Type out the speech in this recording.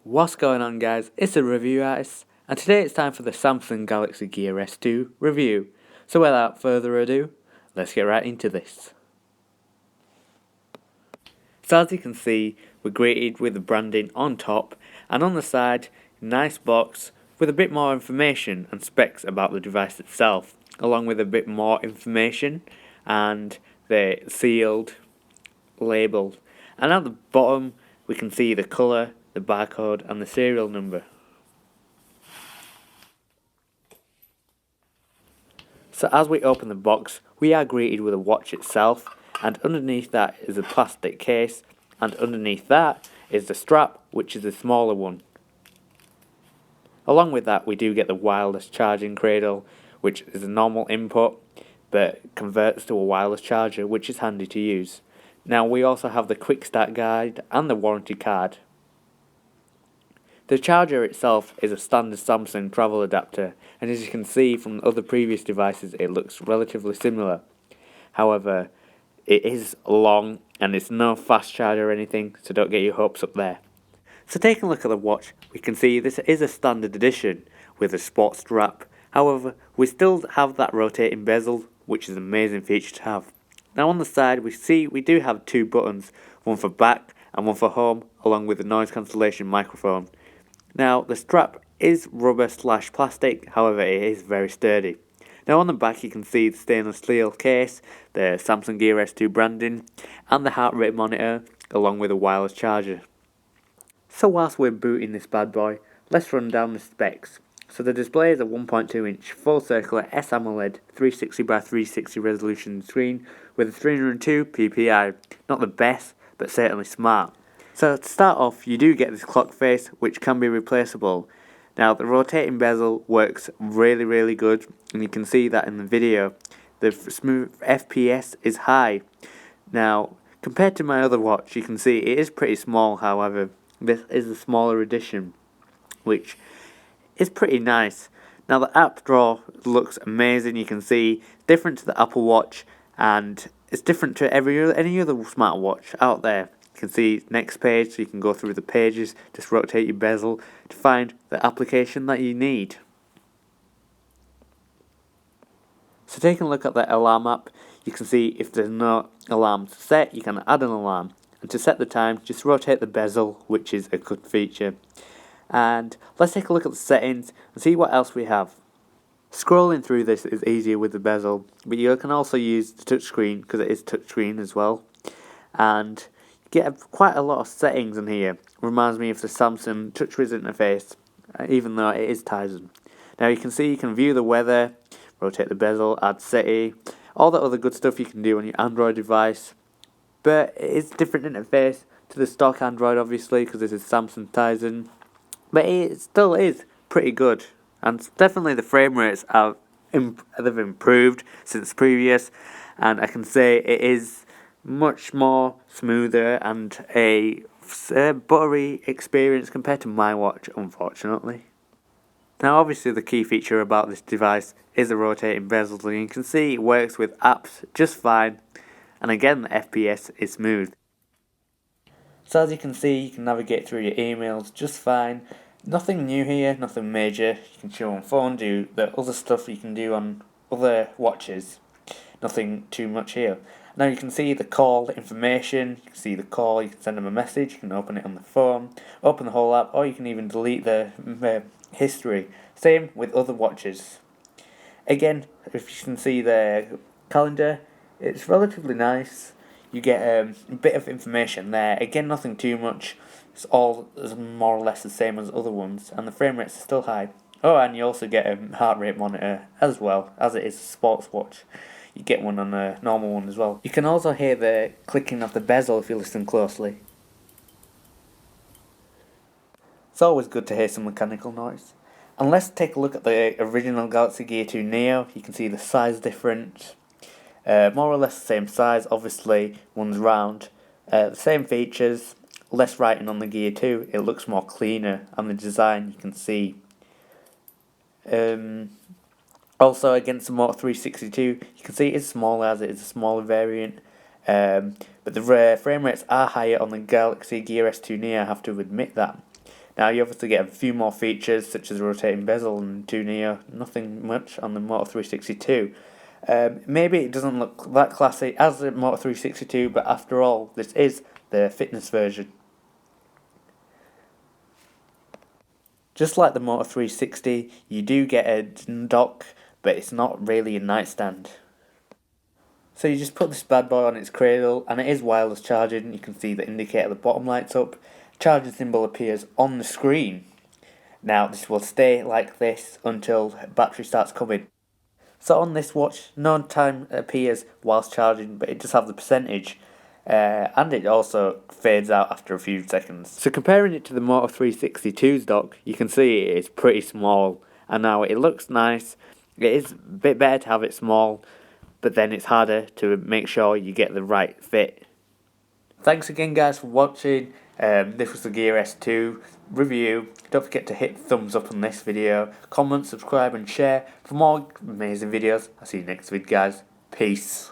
What's going on, guys? It's a review artist, and today it's time for the Samsung Galaxy Gear S2 review. So without further ado, let's get right into this. So as you can see, we're greeted with the branding on top, and on the side, nice box with a bit more information and specs about the device itself, along with a bit more information and the sealed label. And at the bottom, we can see the colour, the barcode, and the serial number. So as we open the box, we are greeted with a watch itself, and underneath that is a plastic case, and underneath that is the strap, which is the smaller one. Along with that, we do get the wireless charging cradle, which is a normal input, but converts to a wireless charger, which is handy to use. Now we also have the quick start guide and the warranty card. The charger itself is a standard Samsung travel adapter, and as you can see from other previous devices, it looks relatively similar. However, it is long and it's no fast charger or anything, so don't get your hopes up there. So taking a look at the watch, we can see this is a standard edition with a sports strap. However, we still have that rotating bezel, which is an amazing feature to have. Now on the side, we do have two buttons, one for back and one for home, along with the noise cancellation microphone. Now, the strap is rubber/plastic, however it is very sturdy. Now on the back you can see the stainless steel case, the Samsung Gear S2 branding, and the heart rate monitor, along with a wireless charger. So whilst we're booting this bad boy, let's run down the specs. So the display is a 1.2 inch full circular S-AMOLED 360x360 resolution screen with a 302 ppi. Not the best, but certainly smart. So to start off, you do get this clock face, which can be replaceable. Now the rotating bezel works really good, and you can see that in the video. The smooth FPS is high. Now compared to my other watch, you can see it is pretty small. However, this is a smaller edition, which is pretty nice. Now the app drawer looks amazing. You can see different to the Apple Watch, and it's different to any other smartwatch out there. You can see next page, so you can go through the pages, just rotate your bezel to find the application that you need. So taking a look at the alarm app, you can see if there's no alarm set, you can add an alarm. And to set the time, just rotate the bezel, which is a good feature. And let's take a look at the settings and see what else we have. Scrolling through this is easier with the bezel, but you can also use the touchscreen because it is touchscreen as well. And get quite a lot of settings in here. Reminds me of the Samsung TouchWiz interface, even though it is Tizen. Now you can see you can view the weather, rotate the bezel, add city, all that other good stuff you can do on your Android device. But it is a different interface to the stock Android, obviously, because this is Samsung Tizen. But it still is pretty good, and definitely the frame rates they've improved since previous, and I can say it is much more smoother and a buttery experience compared to my watch, unfortunately. Now obviously the key feature about this device is the rotating bezel, and you can see it works with apps just fine, and again the FPS is smooth. So as you can see, you can navigate through your emails just fine. Nothing new here, nothing major. You can show on phone, do the other stuff you can do on other watches. Nothing too much here. Now you can see the call information, you can see the call, you can send them a message, you can open it on the phone, open the whole app, or you can even delete the history. Same with other watches. Again, if you can see the calendar, it's relatively nice. You get a bit of information there. Again, nothing too much. It's all more or less the same as other ones, and the frame rates are still high. Oh, and you also get a heart rate monitor as well, as it is a sports watch. You get one on a normal one as well. You can also hear the clicking of the bezel if you listen closely. It's always good to hear some mechanical noise. And let's take a look at the original Galaxy Gear 2 Neo. You can see the size difference. More or less the same size, obviously one's round. The same features, less writing on the Gear 2. It looks more cleaner, and the design you can see. Also, against the Moto 362, you can see it's smaller as it is a smaller variant. But the frame rates are higher on the Galaxy Gear S2 Neo, I have to admit that. Now you obviously get a few more features such as rotating bezel and 2 Neo, nothing much on the Moto 362. Maybe it doesn't look that classy as the Moto 362, but after all, this is the fitness version. Just like the Moto 360, you do get a dock, but it's not really a nightstand. So you just put this bad boy on its cradle, and it is wireless charging. You can see the indicator at the bottom lights up. Charging symbol appears on the screen. Now this will stay like this until battery starts coming. So on this watch, no time appears whilst charging, but it does have the percentage. And it also fades out after a few seconds. So comparing it to the Moto 362's dock, you can see it is pretty small. And now it looks nice. It is a bit better to have it small, but then it's harder to make sure you get the right fit. Thanks again guys for watching. This was the Gear S2 review. Don't forget to hit thumbs up on this video, comment, subscribe and share for more amazing videos. I'll see you next week guys. Peace.